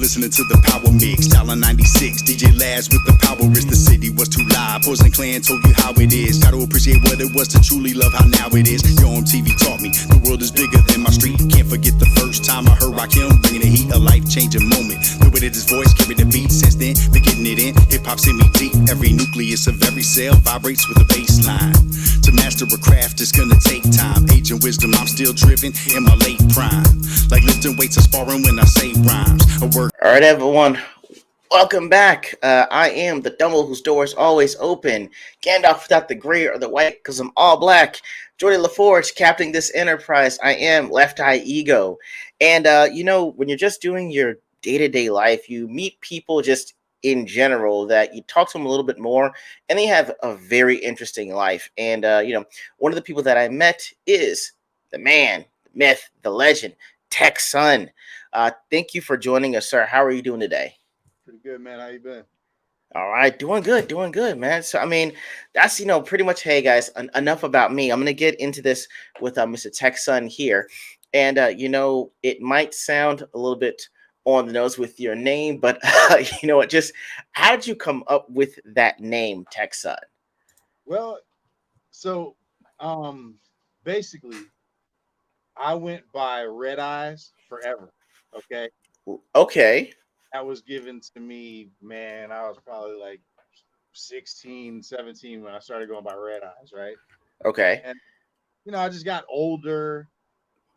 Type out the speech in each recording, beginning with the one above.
listening to the Power Mix. Dialing 96, DJ Laz with the power is. The city was too loud. Poison Clan told you how it is. Gotta appreciate what it was to truly love how now it is. Yo, on TV taught me the world is bigger than my street. Can't forget the first time I heard Rakim bringing the heat, a life-changing moment. The way that his voice carried the beat, since then, been getting it in. Hip-hop's in me deep. Every nucleus of every cell vibrates with a bass line. To master a craft, it's gonna take time. Age and wisdom, I'm still driven in my late prime. Like lifting weights and sparring when I say rhymes. All right, everyone. Welcome back. I am the Dumble whose door is always open. Gandalf without the gray or the white, because I'm all black. Jordy LaForge, captaining this enterprise. I am Left Eye E.G.O. And, when you're just doing your day-to-day life, you meet people just in general that you talk to them a little bit more, and they have a very interesting life. And, one of the people that I met is the man, the myth, the legend, TekSun. Thank you for joining us, sir. How are you doing today? Pretty good, man. How you been? All right, doing good, man. So, that's pretty much. Hey, guys, enough about me. I'm gonna get into this with Mr. TekSun here, and it might sound a little bit on the nose with your name, but just how did you come up with that name, TekSun? Well, so basically, I went by Red Eyes forever. Okay, Okay, that was given to me, man. I was probably like 16, 17 when I started going by Red Eyes, right? okay, And I just got older,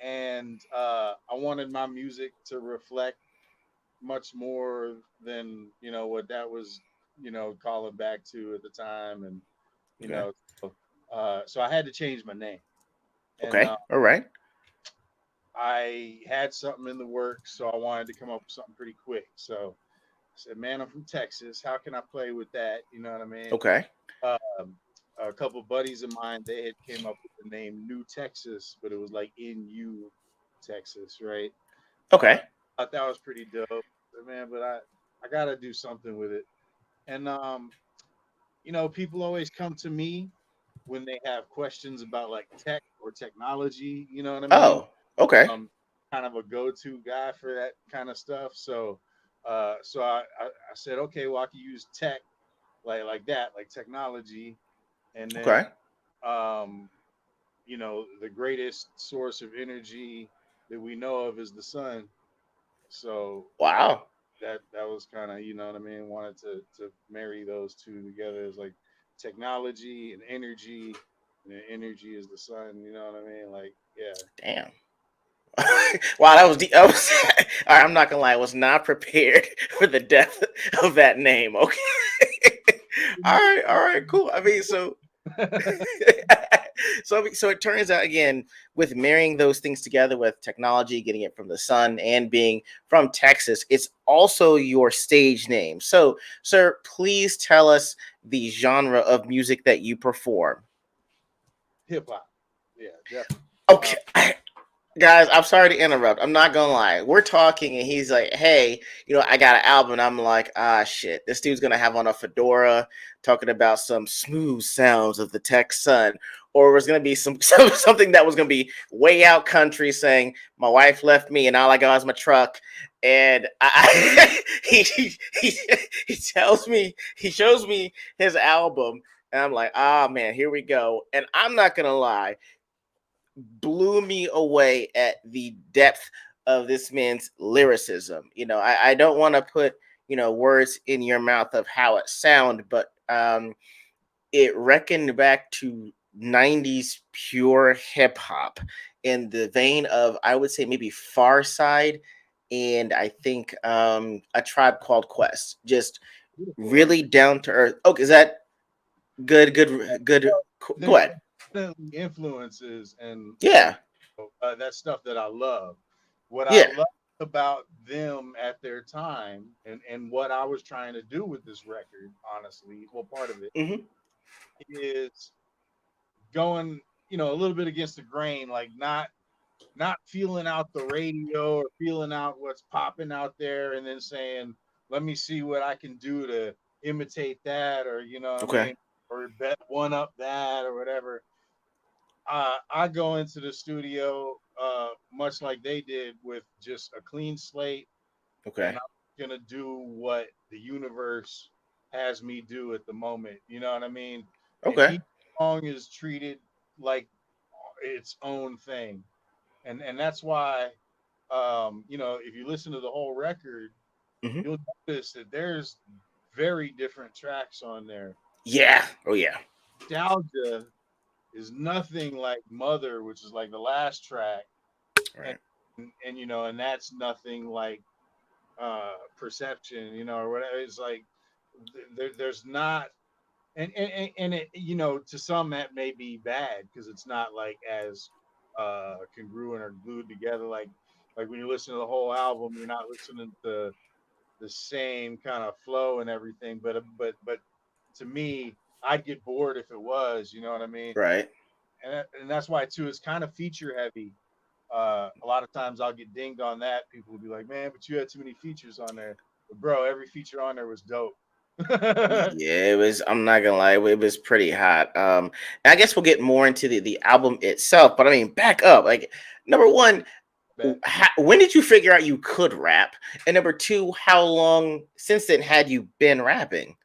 and I wanted my music to reflect much more than what that was, calling back to at the time, and you okay, know, so, so I had to change my name, and okay. All right, I had something in the works, so I wanted to come up with something pretty quick. So I said, "Man, I'm from Texas. How can I play with that?" You know what I mean? okay, Um, a couple buddies of mine, they had came up with the name New Texas, but it was like NU Texas, right? okay. I thought that was pretty dope. Said, man, but I got to do something with it. And people always come to me when they have questions about like tech or technology. You know what I mean? Oh, okay, Um, Kind of a go-to guy for that kind of stuff. So I said, okay, well, I can use tech like that, like technology, and then okay. um, the greatest source of energy that we know of is the sun. So Wow. that was kind of, what I mean, wanted to marry those two together as like technology and energy, and then energy is the sun. You know what I mean? Like, yeah. Damn. Wow, that was deep. All right, I'm not gonna lie, I was not prepared for the depth of that name. Okay. All right, cool. So it turns out again with marrying those things together with technology, getting it from the sun, and being from Texas, it's also your stage name. So, sir, please tell us the genre of music that you perform. Hip hop. Yeah, definitely. Uh, Okay. Guys, I'm sorry to interrupt. I'm not gonna lie. We're talking, and he's like, "Hey, I got an album." And I'm like, "Ah, shit! This dude's gonna have on a fedora, talking about some smooth sounds of the TekSun, or it was gonna be something that was gonna be way out country, saying my wife left me, and all I got is my truck." And he he tells me, he shows me his album, and I'm like, "Ah, man, here we go." And I'm not gonna lie, blew me away at the depth of this man's lyricism. I don't want to put, words in your mouth of how it sound, but it reckoned back to 90s pure hip hop in the vein of, I would say, maybe Far Side, and I think A Tribe Called Quest. Just Beautiful. really down to earth. Okay, is that good? Good. Go There's ahead. definitely influences, and Yeah. that's stuff that I love. What I Yeah. love about them at their time, and what I was trying to do with this record, honestly, well, part of it Hmm. is going, a little bit against the grain, like not feeling out the radio or feeling out what's popping out there, and then saying, "Let me see what I can do to imitate that," or what I Okay. mean, or bet one up that or whatever. I go into the studio much like they did, with just a clean slate, Okay. and I'm gonna do what the universe has me do at the moment. You know what I mean? And Okay. each song is treated like its own thing, and that's why if you listen to the whole record, Hmm. you'll notice that there's very different tracks on there. Yeah. Oh yeah. Nostalgia is nothing like Mother, which is like the last track, and Right. and that's nothing like Perception, or whatever. It's like there's not, and it, to some that may be bad because it's not like as congruent or glued together like when you listen to the whole album, you're not listening to the same kind of flow and everything. But to me, I'd get bored if it was. You know what I mean? Right. And that's why too it's kind of feature heavy. A lot of times I'll get dinged on that. People will be like, "Man, but you had too many features on there." But bro, every feature on there was dope. Yeah, it was. I'm not gonna lie, it was pretty hot. And I guess we'll get more into the album itself. But I mean, back up. Like, number one, Bet. when did you figure out you could rap? And number two, how long since then had you been rapping?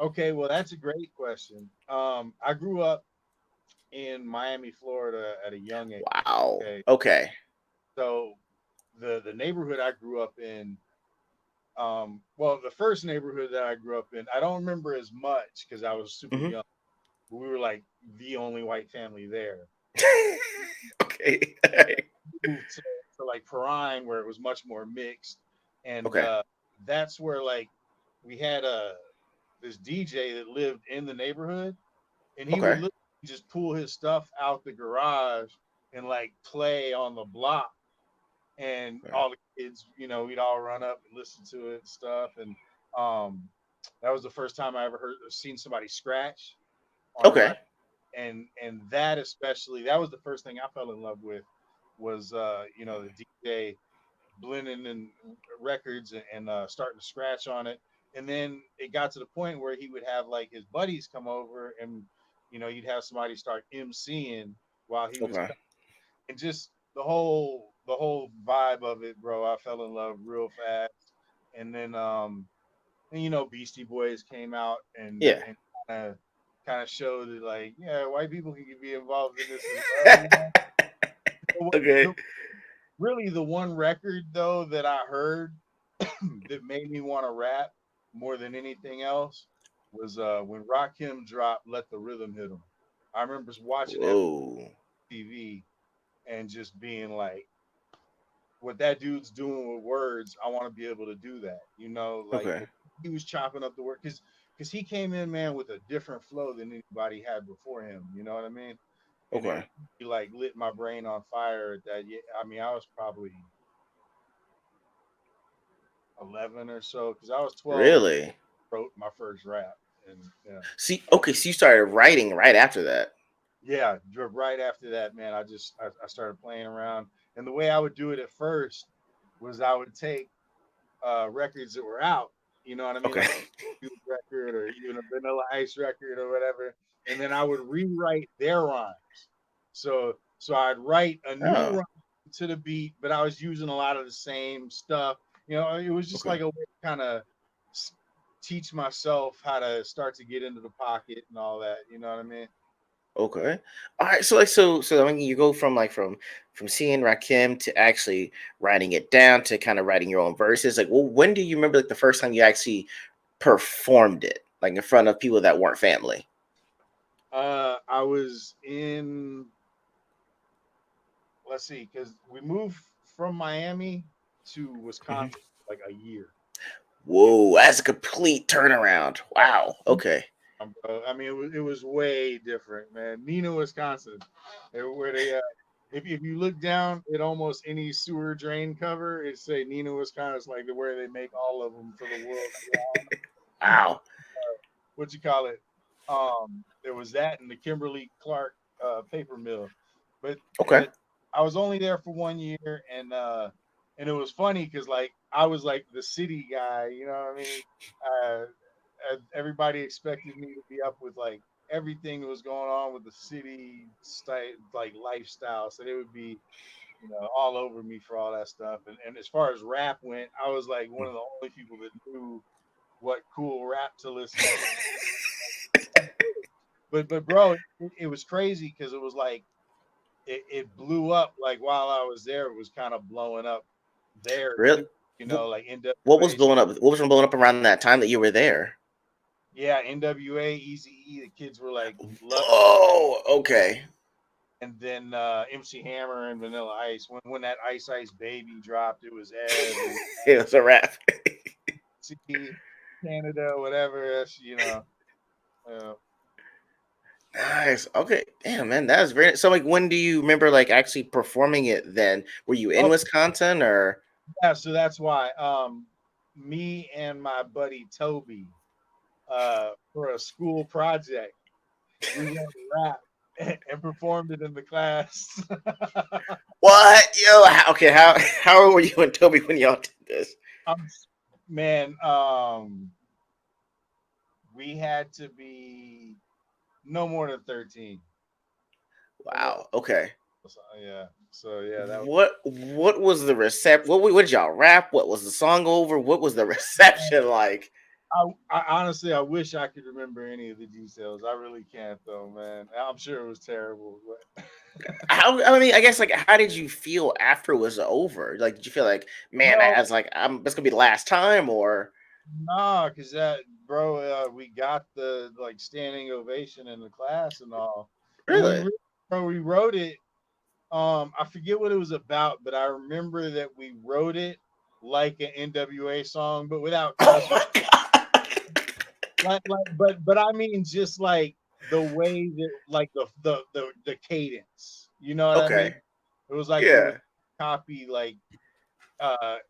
Okay, well that's a great question. I grew up in Miami, Florida at a young age. Wow. Okay, Okay. so the neighborhood I grew up in, well, the first neighborhood that I grew up in, I don't remember as much because I was super Hmm. young. But we were like the only white family there. Okay. Moved to like Perrine where it was much more mixed, and Okay. that's where like we had this DJ that lived in the neighborhood, and he would Okay. literally just pull his stuff out the garage and like play on the block, and Okay. all the kids, we'd all run up and listen to it and stuff, and um, that was the first time I ever heard or seen somebody scratch on a record, Okay. and that especially, that was the first thing I fell in love with was the DJ blending in records and starting to scratch on it. And then it got to the point where he would have like his buddies come over and you'd have somebody start MCing while he was Okay. and just the whole vibe of it, bro. I fell in love real fast. And then and Beastie Boys came out Yeah. and kind of showed that like, yeah, white people can be involved in this as well. Okay. The, really the one record though that I heard that made me want to rap more than anything else was when Rakim dropped "Let the Rhythm Hit 'Em." I remember watching that Whoa. TV and just being like, "What that dude's doing with words, I want to be able to do that." Like Okay. he was chopping up the word because he came in, man, with a different flow than anybody had before him. You know what I mean? And it Okay. really, like lit my brain on fire. At that, yeah, I mean, I was probably 11 or so because I was 12 Really? wrote my first rap. And yeah, See, okay, so you started writing right after that. yeah, right after that, man, I started playing around. And the way I would do it at first was I would take records that were out, you know what I mean, Okay. like a record or even a Vanilla Ice record or whatever, and then I would rewrite their rhymes. So I'd write a new Oh, rhyme to the beat, but I was using a lot of the same stuff. It was just okay. like a way to kind of teach myself how to start to get into the pocket and all that. You know what I mean? Okay. All right. So like so I mean you go from from seeing Rakim to actually writing it down to kind of writing your own verses. Like, well, when do you remember like the first time you actually performed it? Like in front of people that weren't family? I was in, let's see, because we moved from Miami to Mhm. Wisconsin like a year. And, Whoa, that's a complete turnaround. Wow. Okay. I mean, it was way different, man. Neenah, Wisconsin, where they, if you look down at almost any sewer drain cover, it say Neenah, Wisconsin. It's like where they make all of them for the world. Wow. What you call it? There was that and the Kimberly Clark paper mill, but Okay. I was only there for 1 year, and it was funny because like I was like the city guy, you know what I mean? Uh, Everybody expected me to be up with like everything that was going on with the city style, like lifestyle. So they would be all over me for all that stuff. And as far as rap went, I was like one of the only people that knew what cool rap to listen to. But bro, it was crazy because it was like it blew up like while I was there. It was kind of blowing up there Really? too. Like What was NWA. blowing up? What was blowing up around that time that you were there? Yeah, NWA, Eazy-E. The kids were like love. Oh, okay. And then MC Hammer and Vanilla Ice. When that Ice Ice Baby dropped, it was every It was a rap. see Canada, whatever. Uh, Nice. Okay. Damn, man, that was very. So, like, when do you remember like actually performing it? Then were you in oh Wisconsin or? yeah, so that's why. Me and my buddy Toby, for a school project, we wrote a rap and performed it in the class. What? Yo, okay. How old were you and Toby when y'all did this? I'm, man, we had to be no more than 13. No more Wow. Okay. yeah. So yeah, that was What was the reception? What did y'all rap? What was the song over? What was the reception like? I honestly I wish I could remember any of the details. I really can't though, man. I'm sure it was terrible, but How? I mean, I guess like, how did you feel after it was over? Like, did you feel like, man, no, I was like, this gonna be the last time, or nah, cause that bro, we got the like standing ovation in the class and all, and really? we wrote it. I forget what it was about, but I remember that we wrote it like an NWA song, but without Oh cuss. my god. But I mean just like the way that like the cadence. You know what I mean? Okay. It was like we would Yeah. copy like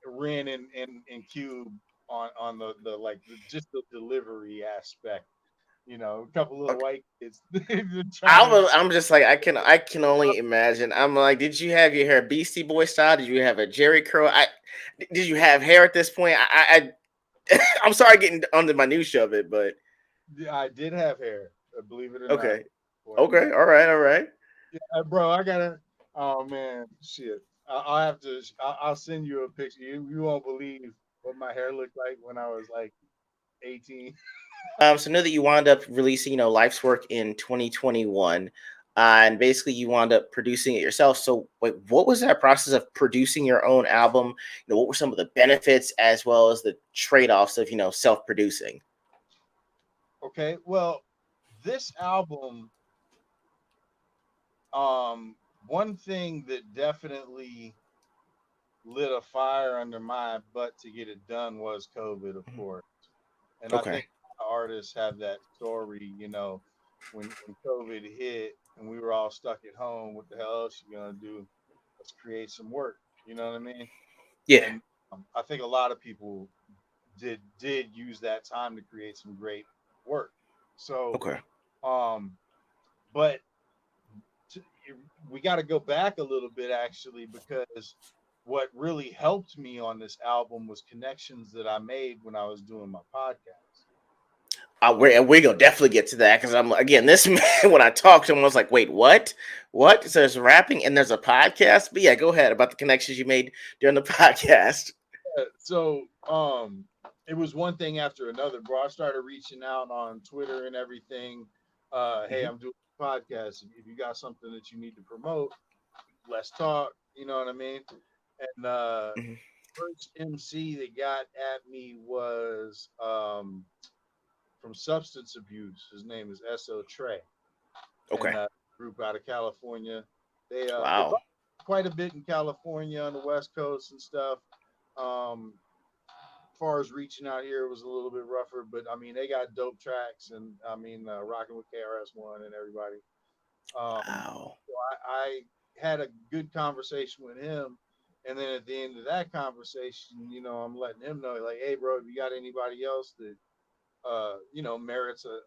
Ren and Cube on the like just the delivery aspect. A couple little Okay. white kids trying to. I'm just like, I can only imagine. I'm like, did you have your hair Beastie Boy style? Did you have a Jerry curl? Did you have hair at this point? I'm sorry getting under my minutia of it, but I did have hair, believe it or not. okay. Boy, Okay. All right. All right. bro, I gotta. Oh man, shit. I'll have to. I'll send you a picture. You won't believe what my hair looked like when I was like 18. So know that you wound up releasing, Life's Work in 2021, and basically you wound up producing it yourself. So, like, what was that process of producing your own album? What were some of the benefits as well as the trade-offs of, self-producing? Okay, well, this album, one thing that definitely lit a fire under my butt to get it done was COVID, of Mhm. course. And I Okay. think artists have that story, when COVID hit and we were all stuck at home, what the hell else you gonna do? Let's create some work. You know what I mean? Yeah. And I think a lot of people did use that time to create some great work. So, Okay. um, but to, we got to go back a little bit actually because what really helped me on this album was connections that I made when I was doing my podcast. We're gonna definitely get to that because I'm again this man when I talked to him I was like, wait, what? What? So there's rapping and there's a podcast. But yeah, go ahead about the connections you made during the podcast. So it was one thing after another, bro. I started reaching out on Twitter and everything. Hey, Mhm. I'm doing a podcast. If you got something that you need to promote, let's talk. You know what I mean? And Mhm. first MC that got at me was from substance abuse. His name is So Trey, and Okay. group out of California. They Wow. brought quite a bit in California on the West Coast and stuff. Um, far as reaching out here, it was a little bit rougher, but I mean they got dope tracks, and I mean rocking with KRS-One and everybody. Wow. So I had a good conversation with him, and then at the end of that conversation, I'm letting him know like, hey, bro, if you got anybody else that merits a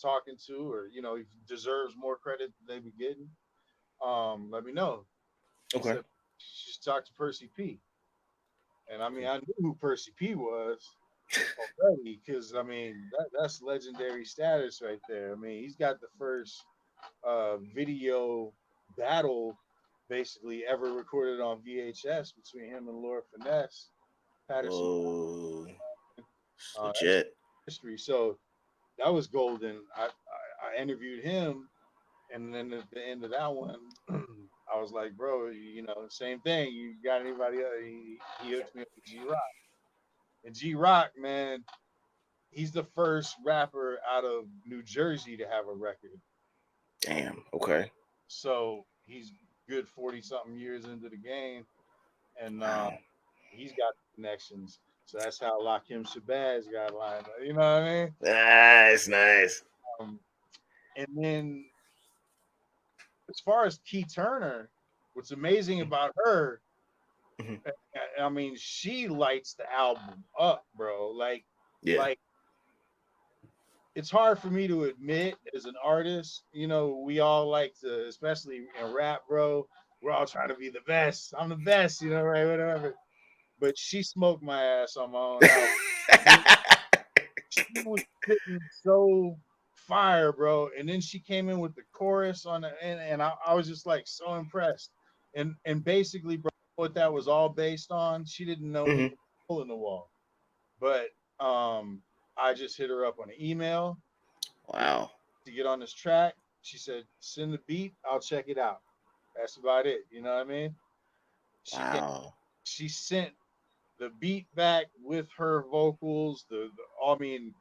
talking to, or deserves more credit than they be getting, let me know. He Okay. said, you should talk to Percy P. And I mean, I knew who Percy P was already because I mean that's legendary status right there. I mean, he's got the first video battle basically ever recorded on VHS between him and Laura Finesse Patterson. Whoa, it's That's legit. history. So that was golden. I interviewed him, and then at the end of that one, I was like, bro, same thing. You got anybody else? He hooked me up with G Rock. And G Rock, man, he's the first rapper out of New Jersey to have a record. Damn. Okay. So he's good 40 something years into the game, and Wow. he's got connections. So that's how Lakim Shabazz got lined up. You know what I mean? Nice, nice. Um, and then as far as Key Turner, what's amazing about her, Mhm. I mean, she lights the album up, bro. Yeah. Like it's hard for me to admit as an artist. We all like to, especially in rap, bro. We're all trying to be the best. I'm the best, right? Whatever. But she smoked my ass on my own album. I mean, she was spitting so fire, bro. And then she came in with the chorus on the and I was just like so impressed. And basically, bro, what that was all based on, she didn't know me Hmm. from a hole in the wall. But I just hit her up on an email Wow. to get on this track. She said, send the beat, I'll check it out. That's about it. You know what I mean? She gave, Wow. she sent the beat back with her vocals, I mean,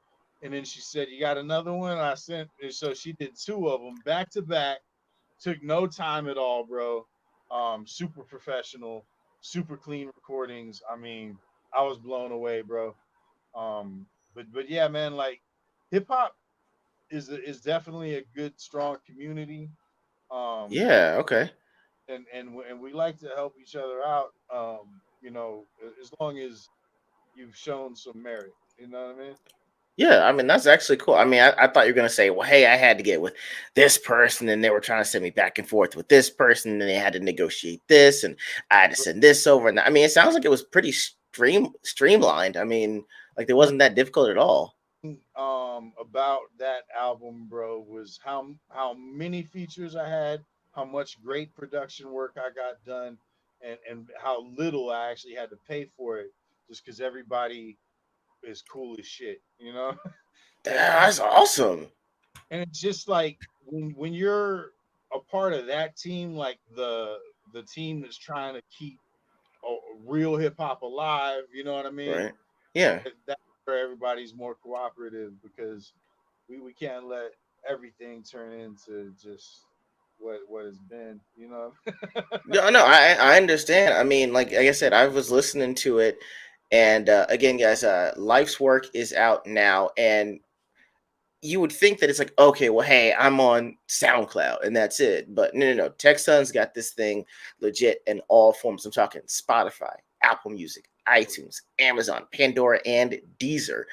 and then she said, you got another one? I sent, and so she did two of them back to back, took no time at all, bro. Super professional, super clean recordings. I mean, I was blown away, bro. But yeah, man, like hip hop is definitely a good, strong community. Um, Yeah. Okay. and we like to help each other out. As long as you've shown some merit. You know what I mean? Yeah, I mean that's actually cool. I mean, I thought you were gonna say, well, hey, I had to get with this person, and they were trying to send me back and forth with this person, and they had to negotiate this, and I had to send this over. And I mean, it sounds like it was pretty streamlined. I mean, like it wasn't that difficult at all. About that album, bro, was how many features I had, how much great production work I got done, and how little I actually had to pay for it, just because everybody is cool as shit, and That's awesome. it's just like when you're a part of that team, like the team that's trying to keep real hip hop alive. You know what I mean? Right? Yeah. That's where everybody's more cooperative because we can't let everything turn into just what it's been. No, no, I understand. I mean, like I said, I was listening to it, and again, guys, Life's Work is out now, and you would think that it's like, okay, well, hey, I'm on SoundCloud and that's it. But no, no, no. TekSun's got this thing legit in all forms. I'm talking Spotify, Apple Music, iTunes, Amazon, Pandora, and Deezer.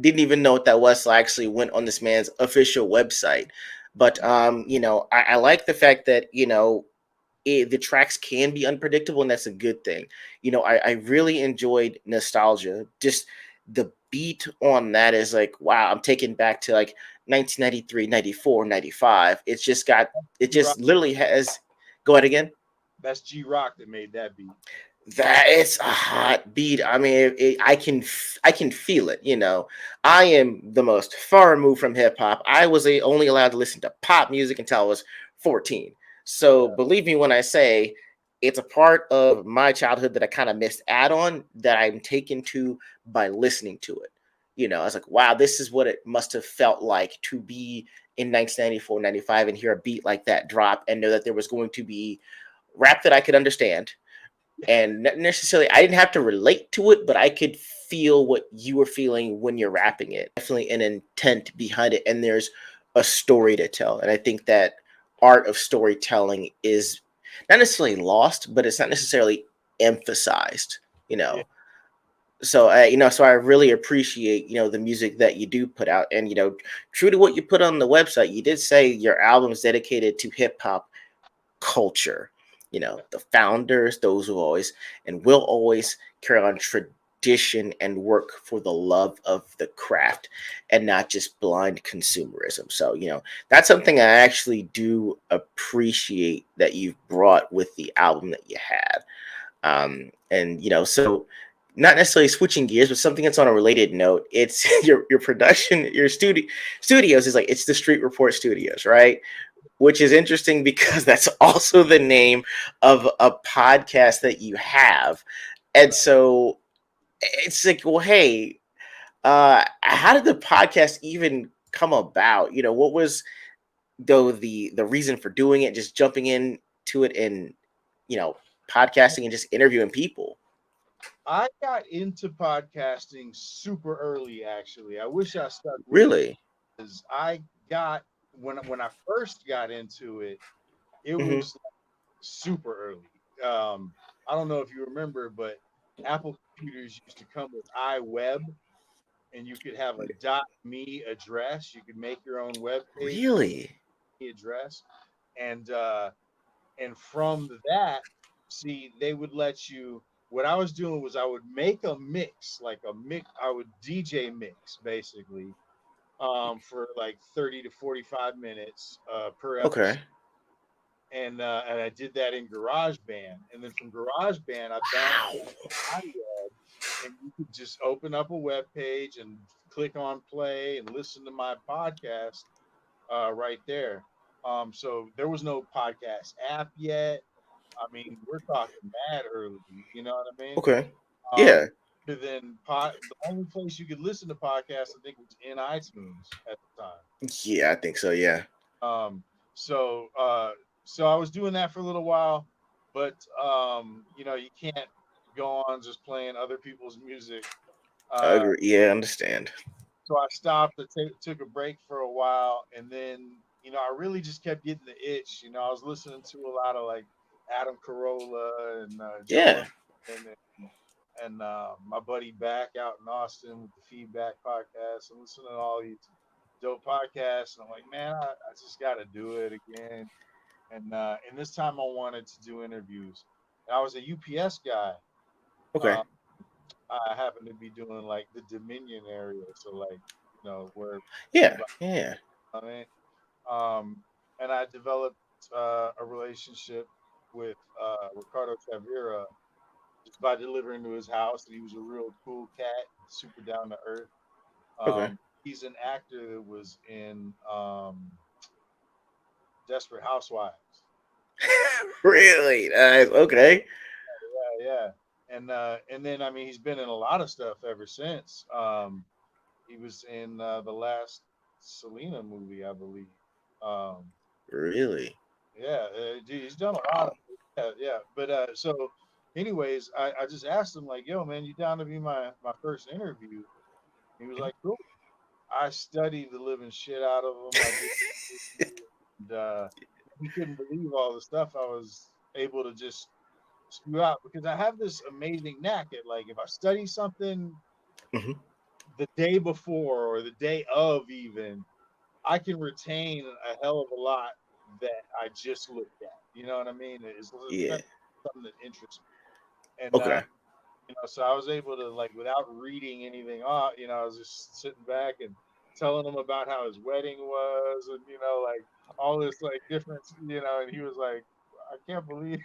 Didn't even know what that was. So I actually went on this man's official website. But I like the fact that, the tracks can be unpredictable, and that's a good thing. I really enjoyed Nostalgia. Just the beat on that is like, wow, I'm taken back to like 1993, 94, 95. It G Rock, just literally has. Go ahead again. that's G Rock that made that beat. That it's a hot beat. I mean, I can feel it. I am the most far removed from hip hop. I was only allowed to listen to pop music until I was 14. So Yeah, believe me when I say it's a part of my childhood that I kind of missed out on that I'm taken to by listening to it. I was like, wow, this is what it must have felt like to be in 1994, 95 and hear a beat like that drop and know that there was going to be rap that I could understand, and not necessarily I didn't have to relate to it, but I could feel what you were feeling when you're rapping it. Definitely an intent behind it, and there's a story to tell. And I think that art of storytelling is not necessarily lost, but it's not necessarily emphasized. You yeah, know, so I really appreciate the music that you do put out, and true to what you put on the website, you did say your album is dedicated to hip hop culture. yeah. The founders, those who always and will always carry on audition and work for the love of the craft and not just blind consumerism. So, that's something I actually do appreciate that you've brought with the album that you had. And so not necessarily switching gears, but something that's on a related note. It's your production, your studios is like it's the Street Report Studios, right? Which is interesting because that's also the name of a podcast that you have. And so it's like, well, hey, how did the podcast even come about? What was though the reason for doing it, just jumping into it and you know podcasting and just interviewing people? I got into podcasting super early, actually. I wish I stuck with it Really? because I got when I first got into it, it Hmm. was super early. I don't know if you remember, but Apple computers used to come with iWeb, and you could have a .me address. You could make your own web page with Really? the address, and and from that, see, they would let you. What I was doing was I would make a mix, like a mix. I would DJ mix basically, for like 30 to 45 minutes per episode, Okay. and I did that in GarageBand, and then from GarageBand I bounced Wow. it to iWeb, and you could just open up a web page and click on play and listen to my podcast right there. So there was no podcast app yet. I mean, we're talking mad early. You know what I mean? Okay. Um, Yeah. the only place you could listen to podcasts, I think, was in iTunes at the time. Yeah, I think so. Yeah. Um, so so I was doing that for a little while, but you can't go on just playing other people's music. I Uh, agree. Yeah, I understand. so I stopped. Took a break for a while, and then I really just kept getting the itch. I was listening to a lot of like Adam Carolla and Joe Yeah. Rogan and my buddy back out in Austin with the Feedback podcast, and listening to all these dope podcasts. And I'm like, man, I just got to do it again. And this time I wanted to do interviews. And I was a UPS guy. Okay. Uh, I happened to be doing like the Dominion area, so like where Yeah. everybody, Yeah. I mean, um, and I developed a relationship with Ricardo Chavira just by delivering to his house, and he was a real cool cat, super down to earth. Okay. He's an actor that was in Desperate Housewives. Really? Nice. Okay. Yeah. And then I mean he's been in a lot of stuff ever since. He was in the last Selena movie, I believe. Um, Really? yeah, dude, he's done a lot of Wow. yeah. But so, anyways, I just asked him like, "Yo, man, you down to be my first interview?" He was like, "Cool." I studied the living shit out of him. I did, and he couldn't believe all the stuff I was able to just spew out because I have this amazing knack at like if I study something Hmm. the day before or the day of even, I can retain a hell of a lot that I just looked at. You know what I mean? It's Yeah. something that interests me. And Okay. so I was able to like without reading anything off, I was just sitting back and telling him about how his wedding was and like all this like different, and he was like, I can't believe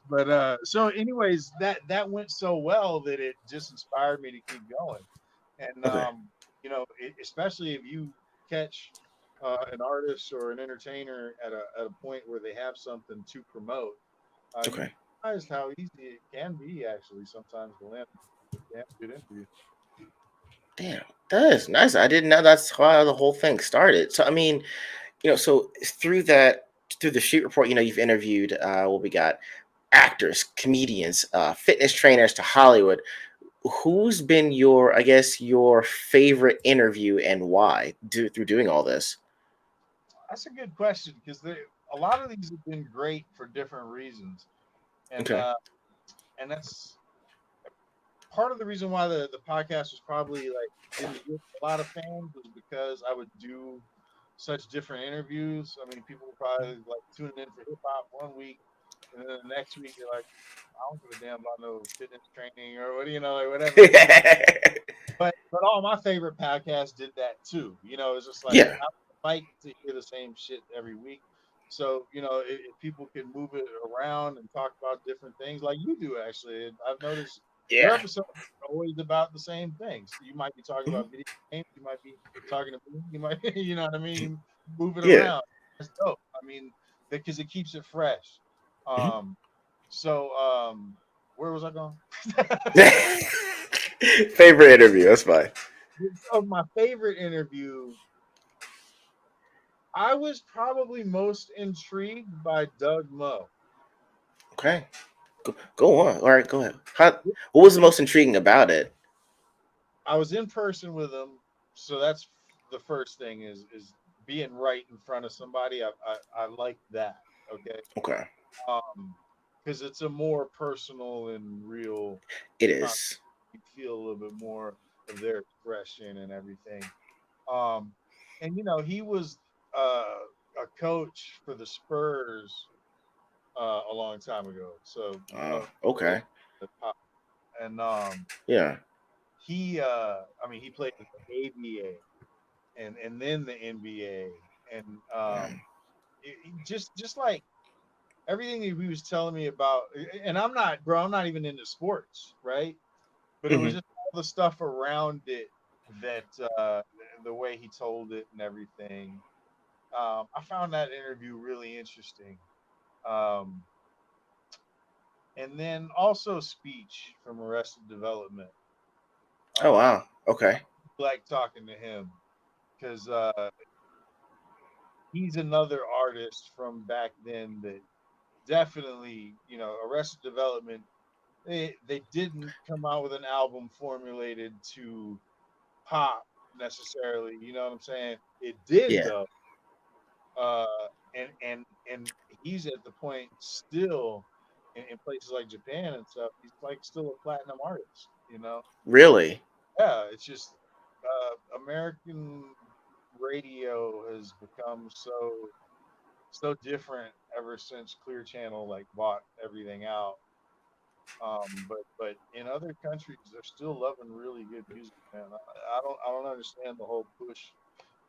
but so anyways, that went so well that it just inspired me to keep going. And Okay. especially if you catch an artist or an entertainer at a point where they have something to promote, you Okay. realize how easy it can be actually sometimes to land a damn good interview. Damn. That is nice. I didn't know that's how the whole thing started. So I mean, so through the shoot report, you've interviewed what we got actors, comedians, fitness trainers to Hollywood. Who's been your, I guess, your favorite interview and why through doing all this? That's a good question because a lot of these have been great for different reasons, and Okay. uh, and that's part of the reason why the podcast was probably like didn't get a lot of fans was because I would do such different interviews. I mean, people were probably like tuning in for hip hop one week, and then the next week you're like, I don't give a damn about no fitness training or what, like whatever it is. But all my favorite podcasts did that too. It's just like Yeah. I don't like to hear the same shit every week. So if people can move it around and talk about different things, like you do, actually, I've noticed your Yeah. episodes are always about the same things. You might be talking Mhm. about video games, you might be talking to me, you might, you know what I mean. You move it Yeah. around. That's dope. I mean, because it keeps it fresh. Mhm. Um, so where was I going? Favorite interview. That's fine. Of my favorite interview, I was probably most intrigued by Doug Moe. Okay. Go on. All right. Go ahead. What was the most intriguing about it? I was in person with him, so that's the first thing is being right in front of somebody. I like that. Okay, Okay. because it's a more personal and real. It Con- is. you feel a little bit more of their expression and everything. Um, and he was a coach for the Spurs a long time ago. So really, Okay. and Yeah. I mean, he played in the ABA and then the NBA, and just like everything that he was telling me about. And I'm not, bro. I'm not even into sports, right? But it was Hmm. just all the stuff around it that the way he told it and everything. I found that interview really interesting. Um, and then also speech from Arrested Development. Oh Um, wow. Okay. like talking to him because he's another artist from back then that definitely, Arrested Development. They didn't come out with an album formulated to pop necessarily. You know what I'm saying? It did Yeah. though. Uh, and he's at the point still in places like Japan and stuff. He's like still a platinum artist. Really. Yeah, it's just American radio has become so different ever since Clear Channel like bought everything out. But in other countries, they're still loving really good music, man. I don't understand the whole push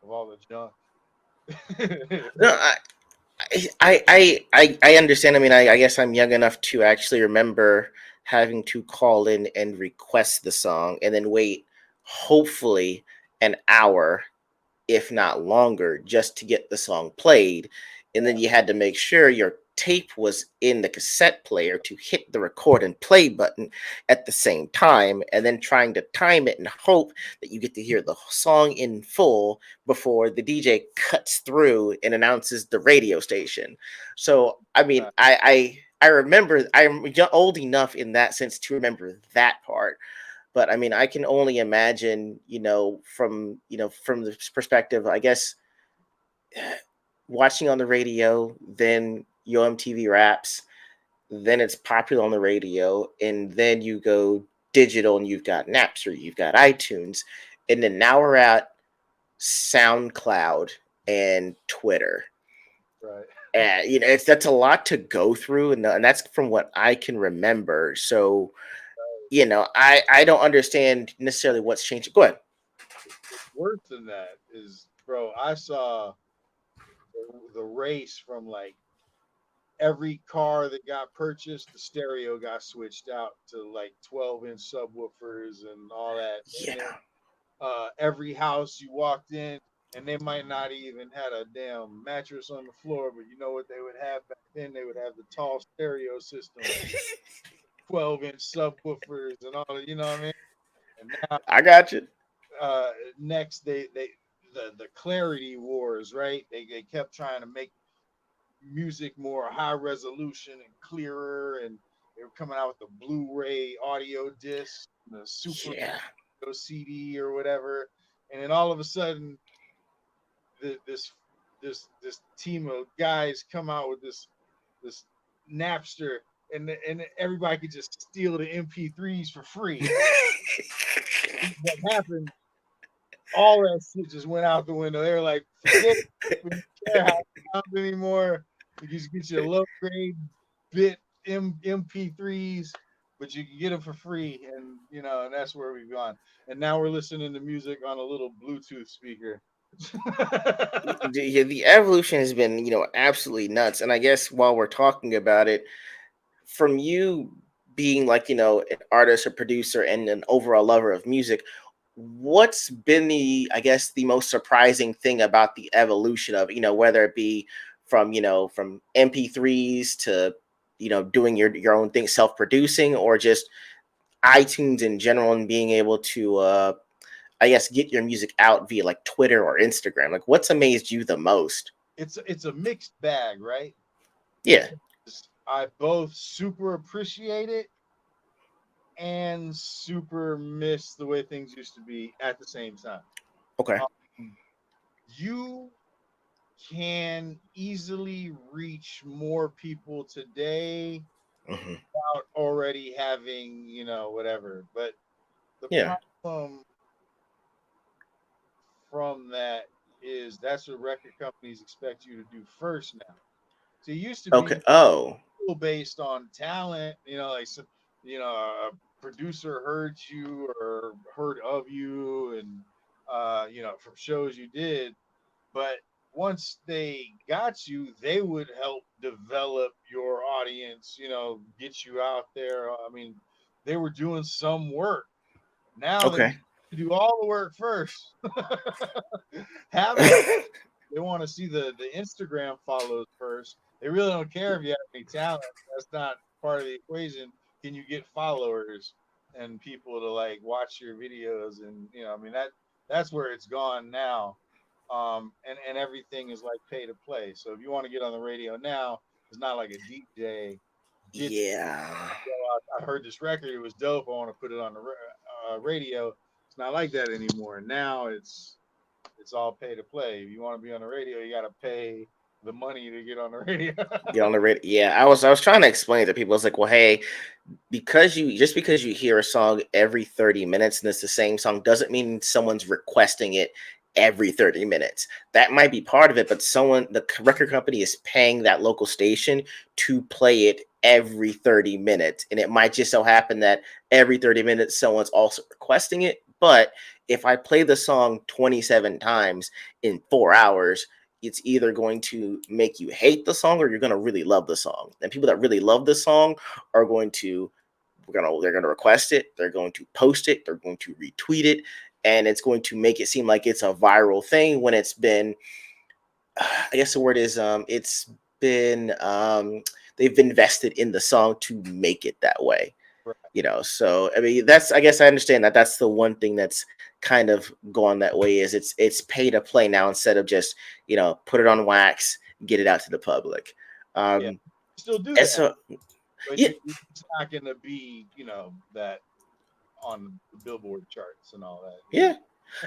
of all the junk. No, I understand. I mean, I guess I'm young enough to actually remember having to call in and request the song and then wait, hopefully, an hour, if not longer, just to get the song played. And then you had to make sure your tape was in the cassette player to hit the record and play button at the same time, and then trying to time it and hope that you get to hear the song in full before the DJ cuts through and announces the radio station. So, I mean, I remember old enough in that sense to remember that part, but I mean, I can only imagine, from the perspective, I guess, watching on the radio, then Yo MTV Raps, then it's popular on the radio, and then you go digital and you've got Napster, you've got iTunes, and then now we're at SoundCloud and Twitter. Right. And that's a lot to go through, and that's from what I can remember. So, I don't understand necessarily what's changed. Go ahead. What's worse than that is, bro, I saw the race from like every car that got purchased, the stereo got switched out to like 12-inch subwoofers and all that. And then Yeah. every house you walked in, and they might not even had a damn mattress on the floor, but you know what they would have back then? They would have the tall stereo systems, 12-inch subwoofers, and all. You know what I mean? And now, I got you. uh, next the clarity wars, right? They kept trying to make music more high resolution and clearer, and they were coming out with the Blu-ray audio disc, the super Yeah. CD or whatever, and then all of a sudden, this this team of guys come out with this Napster, and everybody could just steal the MP3s for free. What happened? All that shit just went out the window. They were like, forget it. We don't care how it sounds anymore. You just get your low grade bit MP3s, but you can get them for free, and and that's where we've gone. And now we're listening to music on a little Bluetooth speaker. The evolution has been, absolutely nuts. And I guess while we're talking about it, from you being like, an artist, a producer, and an overall lover of music, what's been I guess, the most surprising thing about the evolution of, whether it be from, from MP3s to, doing your own thing, self-producing, or just iTunes in general, and being able to, I guess, get your music out via like Twitter or Instagram? Like, what's amazed you the most? It's a mixed bag, right? Yeah. Because I both super appreciate it and super miss the way things used to be at the same time. Okay. Um, you can easily reach more people today Hmm. without already having, whatever. But the Yeah. problem from that is that's what record companies expect you to do first now. So it used to Okay. be Oh. based on talent, like a producer heard you or heard of you, and from shows you did. But once they got you, they would help develop your audience, get you out there. I mean, they were doing some work. Now they're Okay. getting to do all the work first. Have the They want to see the Instagram follows first. They really don't care if you have any talent. That's not part of the equation. Can you get followers and people to like watch your videos? And I mean that's where it's gone now. And everything is like pay to play. So if you want to get on the radio now, it's not like a DJ gets. Yeah. I heard this record. It was dope. I want to put it on the radio. It's not like that anymore. Now it's all pay to play. If you want to be on the radio, you got to pay the money to get on the radio. Get on the radio. Yeah, I was trying to explain it to people. It's like, well, hey, because you hear a song every 30 minutes and it's the same song, doesn't mean someone's requesting it every 30 minutes. That might be part of it, but the record company is paying that local station to play it every 30 minutes. And it might just so happen that every 30 minutes someone's also requesting it. But if I play the song 27 times in 4 hours, it's either going to make you hate the song or you're going to really love the song. And people that really love the song are going to they're going to request it, they're going to post it, they're going to retweet it, and it's going to make it seem like it's a viral thing when it's been, I guess the word is, it's been, they've invested in the song to make it that way. Right. So I mean, I guess I understand that that's the one thing that's kind of gone that way, is it's pay to play now, instead of just, put it on wax, get it out to the public. Yeah, still do And that, so but yeah. it's not going to be, that on the Billboard charts and all that. Yeah.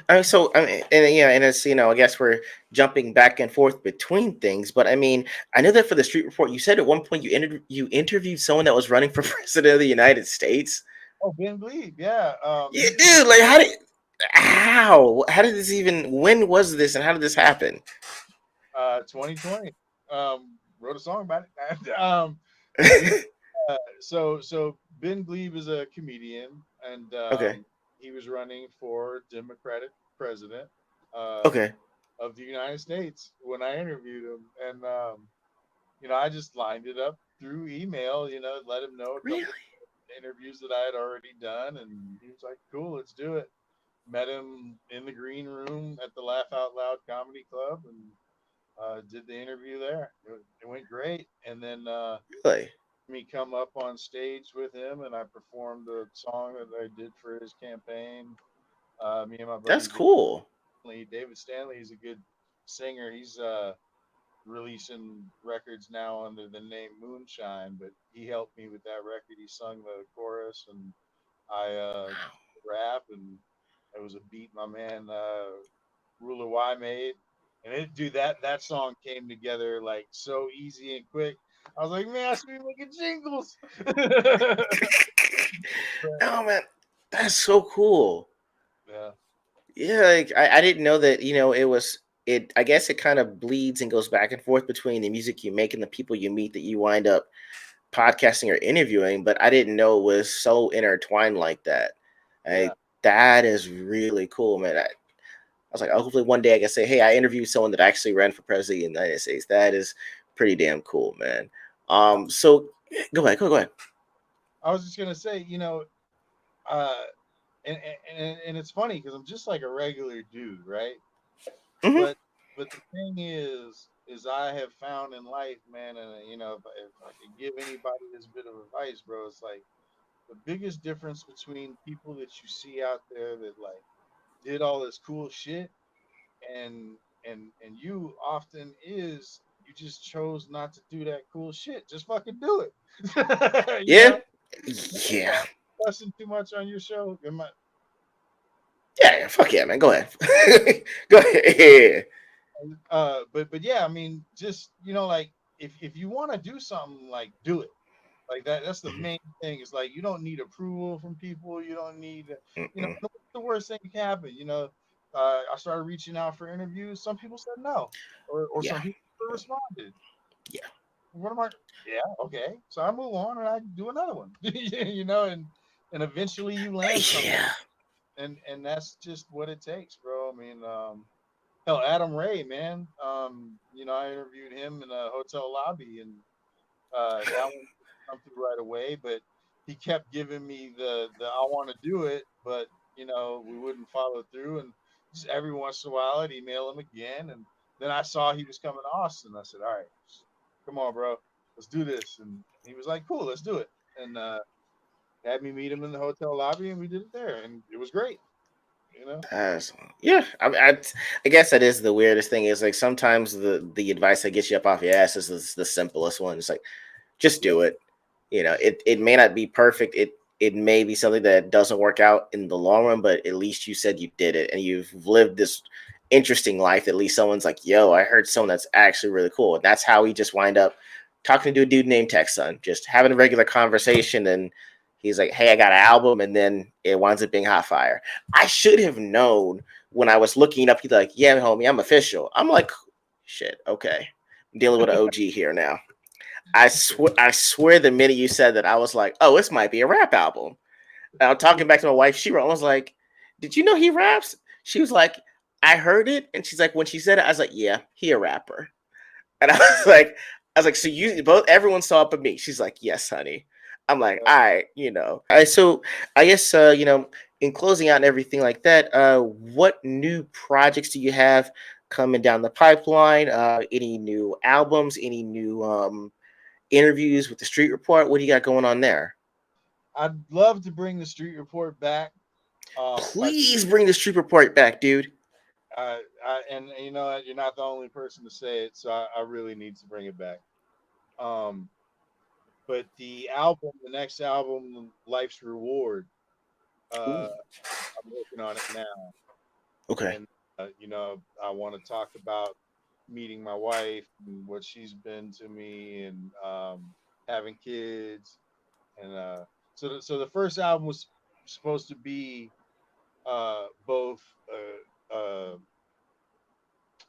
I mean, and yeah, and it's, I guess we're jumping back and forth between things, but I mean, I know that for the Street Report, you said at one point you interviewed someone that was running for president of the United States. Oh, Ben Glebe, yeah. Yeah, dude, like, how did this even? When was this, and how did this happen? 2020. Wrote a song about it. And, we so Ben Glebe is a comedian, and Okay. he was running for Democratic president uh, Okay. of the United States when I interviewed him, and I just lined it up through email. Let him know a Really? couple of interviews that I had already done, and he was like, "Cool, let's do it." Met him in the green room at the Laugh Out Loud Comedy Club, and did the interview there. It went great, and then Really? me come up on stage with him, and I performed a song that I did for his campaign. Me and my That's buddy cool. David Stanley is a good singer. He's releasing records now under the name Moonshine, but he helped me with that record. He sung the chorus, and I rap, and it was a beat my man Ruler Y made. And dude, that song came together like so easy and quick. I was like, man, I should be making jingles. Oh man, that's so cool. Yeah, Yeah, like I didn't know that, it was it I guess it kind of bleeds and goes back and forth between the music you make and the people you meet that you wind up podcasting or interviewing, but I didn't know it was so intertwined like that. Yeah. That is really cool, man. I was like, oh, hopefully one day I can say, hey, I interviewed someone that actually ran for president of the United States. That is pretty damn cool, man. So go ahead, go ahead. I was just gonna say, uh, and it's funny because I'm just like a regular dude, right? Hmm. But the thing is I have found in life, man, and if I could give anybody this bit of advice, bro, it's like the biggest difference between people that you see out there that like did all this cool shit and and you often is you just chose not to do that cool shit. Just fucking do it. Yeah, yeah, Fussing too much on your show. yeah. Fuck yeah, man. Go ahead. Go ahead. But yeah, I mean, just like if you want to do something, like do it. Like that's the Mhm. main thing. It's like you don't need approval from people. You don't need, Mm-mm. what's the worst thing that can happen? I started reaching out for interviews. Some people said no, or Yeah, some people responded. yeah, What am I? Yeah, okay. So I move on and I do another one. And eventually you land something, yeah. and that's just what it takes, bro. I mean, hell, Adam Ray, man. I interviewed him in a hotel lobby, and that one didn't come through right away, but he kept giving me the I want to do it, but we wouldn't follow through. And just every once in a while, I'd email him again, and then I saw he was coming to Austin. I said, "All right, come on, bro, let's do this." And he was like, "Cool, let's do it." And had me meet him in the hotel lobby, and we did it there, and it was great. You know? That's, yeah. I guess that is the weirdest thing. Is like sometimes the advice that gets you up off your ass is the simplest one. It's like just Yeah. do it. It may not be perfect. It may be something that doesn't work out in the long run, but at least you said you did it and you've lived this interesting life. At least someone's like, yo, I heard someone that's actually really cool. And that's how we just wind up talking to a dude named TekSun, just having a regular conversation. And he's like, hey, I got an album. And then it winds up being hot fire. I should have known when I was looking up. He's like, yeah, homie, I'm official. I'm like, shit, okay. I'm dealing with an OG here now. I swear the minute you said that, I was like, oh, this might be a rap album. And I'm talking back to my wife. She was like, did you know he raps? She was like, I heard it. And she's like, when she said it, I was like, yeah, he a rapper. And I was like, so you both, everyone saw it but me. She's like, yes, honey. I'm like, all right, All right, so I guess in closing out and everything like that, what new projects do you have coming down the pipeline? Any new albums? Any new interviews with the Street Report? What do you got going on there? I'd love to bring the Street Report back. But Please bring the Street Report back, dude. and you know what? You're not the only person to say it, so I really need to bring it back. Um, but the next album, Life's Reward, Ooh, I'm working on it now, okay. and I want to talk about meeting my wife and what she's been to me, and having kids, and so the first album was supposed to be both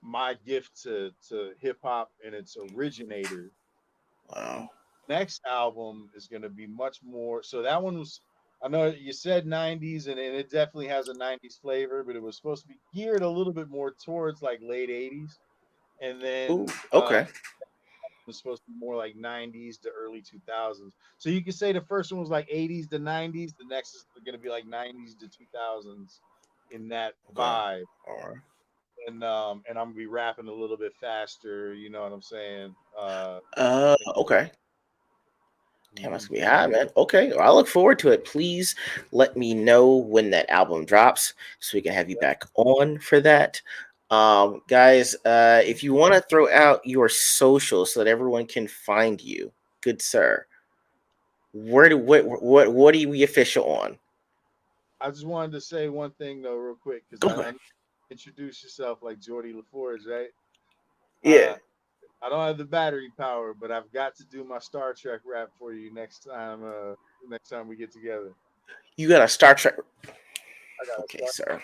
my gift to hip hop and its originator. Wow. And next album is going to be much more. So that one was, I know you said 90s, and it definitely has a 90s flavor, but it was supposed to be geared a little bit more towards like late 80s. And Ooh, then okay. it was supposed to be more like 90s to early 2000s. So you could say the first one was like 80s to 90s. The next is going to be like 90s to 2000s in that Okay. vibe. All right. And I'm gonna be rapping a little bit faster. You know what I'm saying? Okay. Damn, that's Mhm. gonna be high, man. Okay, well, I look forward to it. Please let me know when that album drops so we can have you back on for that. Guys, if you want to throw out your socials so that everyone can find you, good sir, where do what are we official on? I just wanted to say one thing though, real quick, because Go I ahead. introduce yourself like Jordy LaForge, right? Yeah, I don't have the battery power, but I've got to do my Star Trek rap for you next time. Next time we get together, you got a Star Trek. I got a Okay, Star sir. Trek,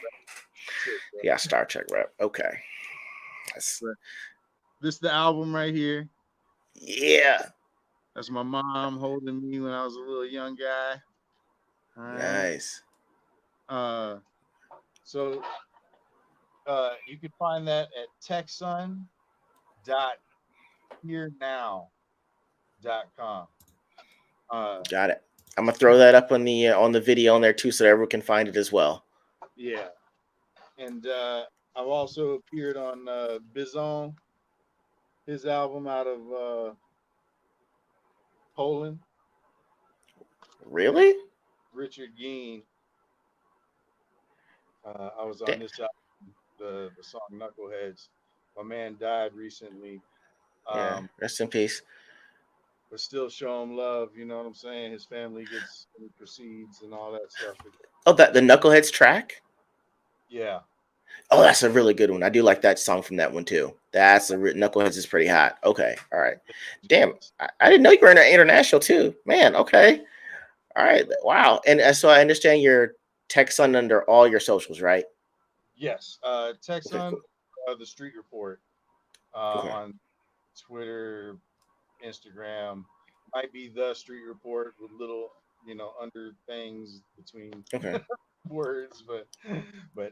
bro. Yeah, Star Trek rep. Okay. That's, But this the album right here. yeah. That's my mom holding me when I was a little young guy. All right. Nice. So you can find that at TekSun.hearnow.com. Got it. I'm gonna throw that up on the video on there too, so everyone can find it as well. Yeah. And I've also appeared on Bizon, his album out of Poland. Really? Richard Geen. I was on Da- this album, the song Knuckleheads. My man died recently, Yeah. Rest in peace. but still show him love. You know what I'm saying? His family gets proceeds and all that stuff. Oh, that the Knuckleheads track. Yeah, Oh, that's a really good one. I do like that song from that one too. Knuckleheads is pretty hot. Okay, all right. Damn, I didn't know you were international too, man. Okay, all right. Wow. And so I understand your TekSun under all your socials, right? yes. Okay, TekSun, cool. the Street Report Okay, on Twitter, Instagram. Might be the Street Report with little, under things between okay. words, but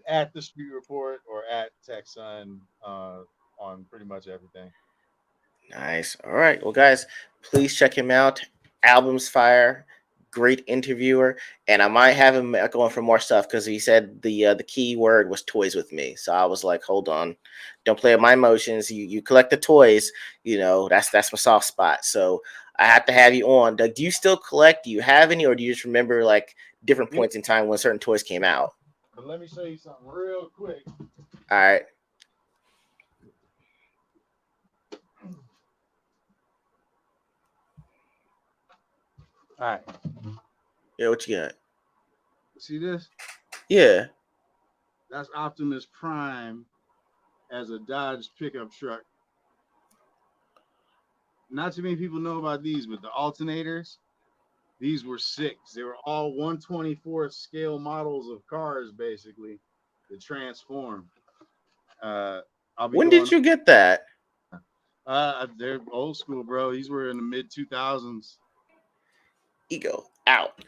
at the Street Report or at TekSun on pretty much everything. Nice. All right. Well, guys, please check him out. Album's fire. Great interviewer, and I might have him going for more stuff because he said the key word was toys with me. So I was like, hold on, don't play with my emotions. You collect the toys. That's my soft spot. So I have to have you on. Doug, do you still collect? Do you have any, or do you just remember like different Yeah, points in time when certain toys came out? but let me show you something real quick. All right. All right, Yeah. What you got? see this? Yeah. That's Optimus Prime as a Dodge pickup truck. Not too many people know about these, but the alternators, these were sick. They were all 1/24th scale models of cars, basically, that transform. I'll be When did going. you get that? They're old school, bro. These were in the mid 2000s. E.G.O. out.